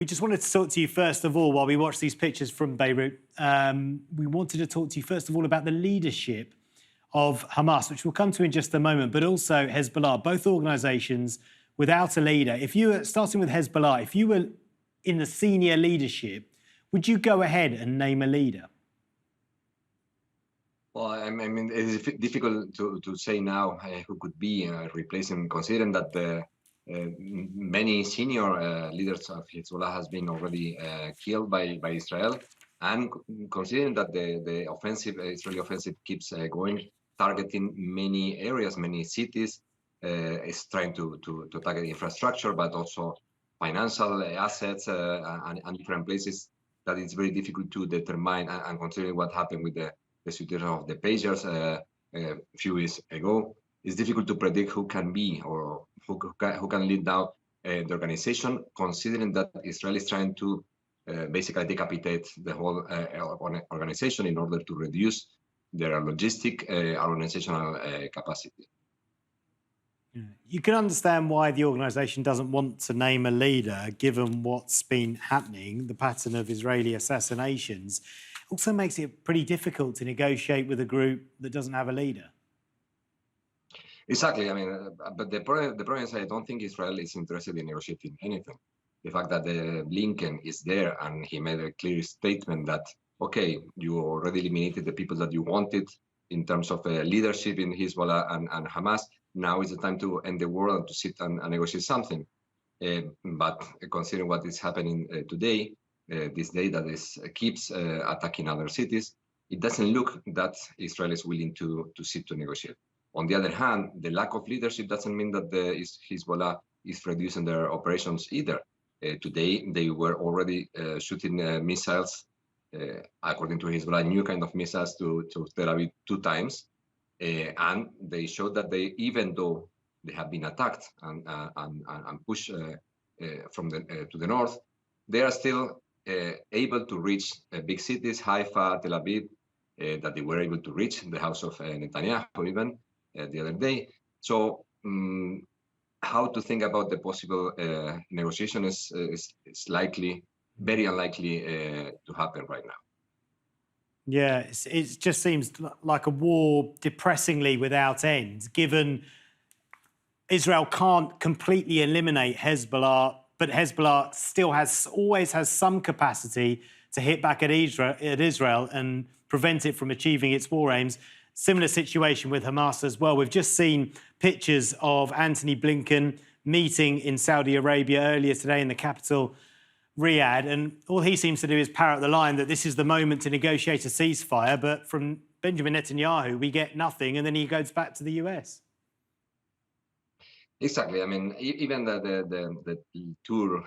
We just wanted to talk to you first of all, while we watch these pictures from Beirut, we wanted to talk to you first of all about the leadership of Hamas, which we'll come to in just a moment, but also Hezbollah, both organisations without a leader. If you were, starting with Hezbollah, if you were in the senior leadership, would you go ahead and name a leader? Well, I mean, it is difficult to say now who could be replacing, considering that many senior leaders of Hezbollah has been already killed by Israel, and considering that the Israeli offensive keeps going, targeting many areas, many cities, is trying to target infrastructure, but also financial assets and different places that it's very difficult to determine. And considering what happened with the situation of the pagers a few weeks ago, it's difficult to predict who can be or who can lead now the organization, considering that Israel is trying to basically decapitate the whole organization in order to reduce their logistic organizational capacity. You can understand why the organisation doesn't want to name a leader, given what's been happening, the pattern of Israeli assassinations. Also makes it pretty difficult to negotiate with a group that doesn't have a leader. Exactly. I mean, but the problem is I don't think Israel is interested in negotiating anything. The fact that Blinken is there and he made a clear statement that, okay, you already eliminated the people that you wanted in terms of leadership in Hezbollah and Hamas. Now is the time to end the war and to sit and negotiate something. But considering what is happening today, this day that keeps attacking other cities, it doesn't look that Israel is willing to sit to negotiate. On the other hand, the lack of leadership doesn't mean that Hezbollah is reducing their operations either. Today, they were already shooting missiles, according to Hezbollah, new kind of missiles to Tel Aviv 2 times. And they showed that even though they have been attacked and pushed to the north, they are still able to reach big cities, Haifa, Tel Aviv, that they were able to reach the house of Netanyahu even the other day. So how to think about the possible negotiation is likely, very unlikely to happen right now. Yeah, it just seems like a war depressingly without end, given Israel can't completely eliminate Hezbollah, but Hezbollah still always has some capacity to hit back at Israel and prevent it from achieving its war aims. Similar situation with Hamas as well. We've just seen pictures of Antony Blinken meeting in Saudi Arabia earlier today in the capital, Riyadh, and all he seems to do is parrot the line that this is the moment to negotiate a ceasefire, but from Benjamin Netanyahu, we get nothing, and then he goes back to the US. Exactly. I mean, even the tour,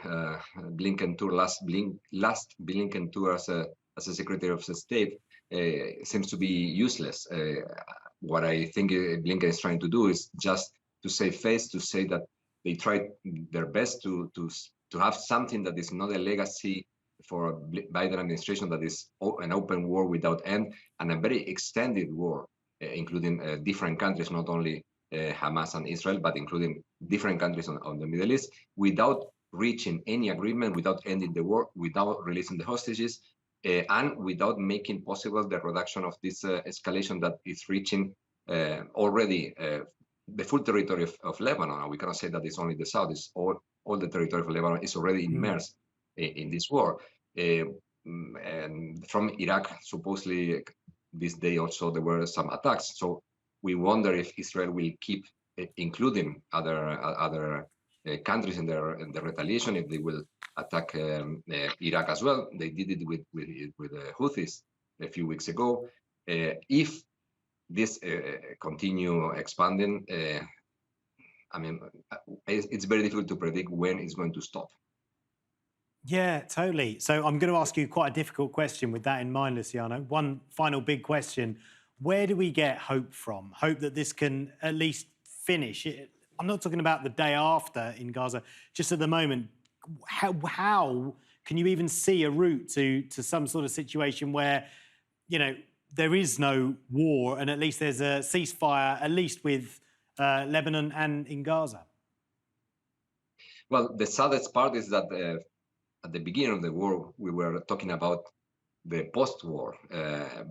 Blinken tour, last Blinken tour as a Secretary of State seems to be useless. What I think Blinken is trying to do is just to save face, to say that they tried their best to have something that is not a legacy for a Biden administration, that is an open war without end and a very extended war, including different countries, not only Hamas and Israel, but including different countries on the Middle East, without reaching any agreement, without ending the war, without releasing the hostages, and without making possible the reduction of this escalation that is reaching already the full territory of Lebanon. We cannot say that it's only the south, it's all the territory of Lebanon is already immersed in this war. And from Iraq, supposedly this day also there were some attacks. So we wonder if Israel will keep including other countries in their retaliation, if they will attack Iraq as well. They did it with the Houthis a few weeks ago. If this continue expanding, I mean, it's very difficult to predict when it's going to stop. Yeah, totally. So I'm going to ask you quite a difficult question with that in mind, Luciano. One final big question. Where do we get hope from? Hope that this can at least finish? I'm not talking about the day after in Gaza, just at the moment. How can you even see a route to some sort of situation where, you know, there is no war and at least there's a ceasefire, at least with Lebanon and in Gaza? Well, the saddest part is that at the beginning of the war, we were talking about the post-war.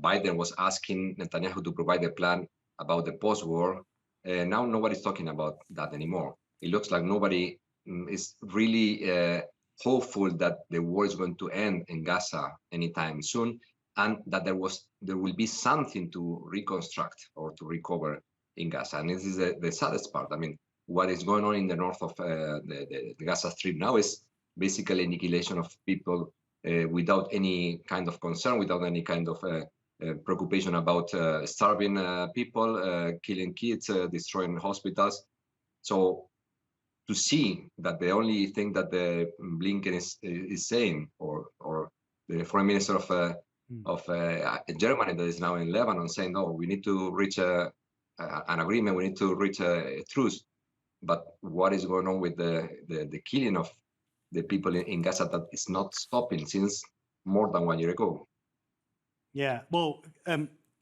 Biden was asking Netanyahu to provide a plan about the post-war. Now nobody's talking about that anymore. It looks like nobody is really hopeful that the war is going to end in Gaza anytime soon, and that there will be something to reconstruct or to recover in Gaza. And this is the saddest part. I mean, what is going on in the north of the Gaza Strip now is basically annihilation of people without any kind of concern, without any kind of preoccupation about starving people, killing kids, destroying hospitals. So to see that the only thing that the Blinken is saying, or the foreign minister of Germany that is now in Lebanon saying, no, we need to reach an agreement, we need to reach a truce. But what is going on with the killing of the people in Gaza that is not stopping since more than 1 year ago? Yeah, well,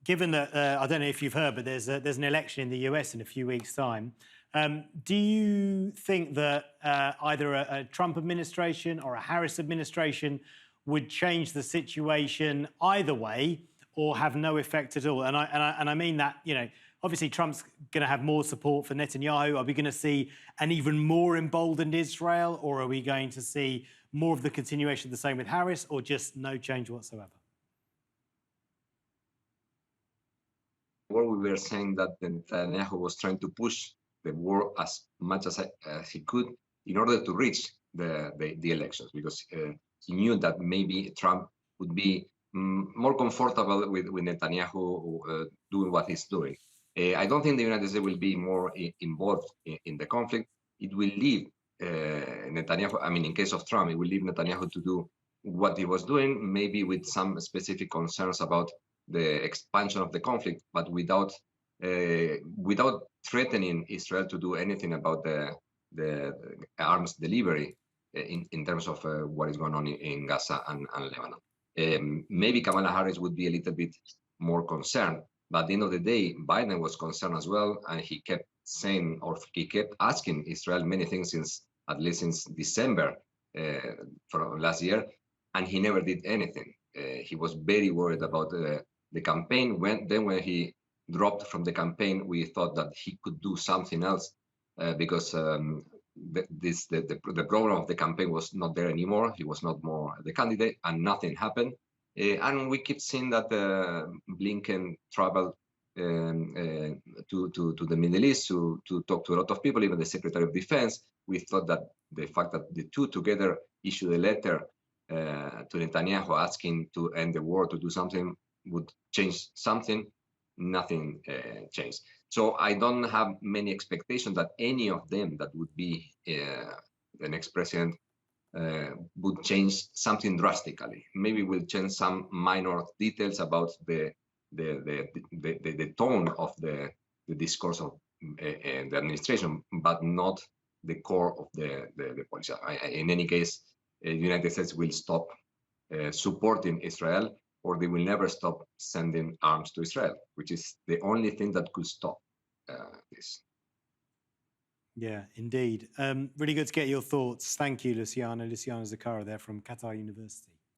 given that, I don't know if you've heard, but there's an election in the US in a few weeks' time. Do you think that either a Trump administration or a Harris administration would change the situation either way, or have no effect at all? And I mean that, you know, obviously Trump's going to have more support for Netanyahu. Are we going to see an even more emboldened Israel, or are we going to see more of the continuation of the same with Harris, or just no change whatsoever? Well, we were saying that Netanyahu was trying to push the war as much as he could in order to reach the elections, because he knew that maybe Trump would be more comfortable with Netanyahu doing what he's doing. I don't think the United States will be more involved in the conflict. It will leave Netanyahu, I mean, in case of Trump, it will leave Netanyahu to do what he was doing, maybe with some specific concerns about the expansion of the conflict, but without threatening Israel to do anything about the arms delivery in terms of what is going on in Gaza and Lebanon. Maybe Kamala Harris would be a little bit more concerned, but at the end of the day, Biden was concerned as well, and he kept saying, or he kept asking Israel many things at least since December from last year, and he never did anything. He was very worried about the campaign. When he dropped from the campaign, we thought that he could do something else because the problem of the campaign was not there anymore. He was not more the candidate, and nothing happened. And we keep seeing that Blinken traveled to the Middle East to talk to a lot of people, even the Secretary of Defense. We thought that the fact that the two together issued a letter to Netanyahu asking to end the war, to do something, would change something. Nothing changed. So I don't have many expectations that any of them that would be the next president would change something drastically. Maybe we'll change some minor details about the tone of the discourse of the administration, but not the core of the policy. In any case, the United States will stop supporting Israel, or they will never stop sending arms to Israel, which is the only thing that could stop this. Yeah, indeed. Really good to get your thoughts. Thank you, Luciano. Luciano Zaccara there from Qatar University.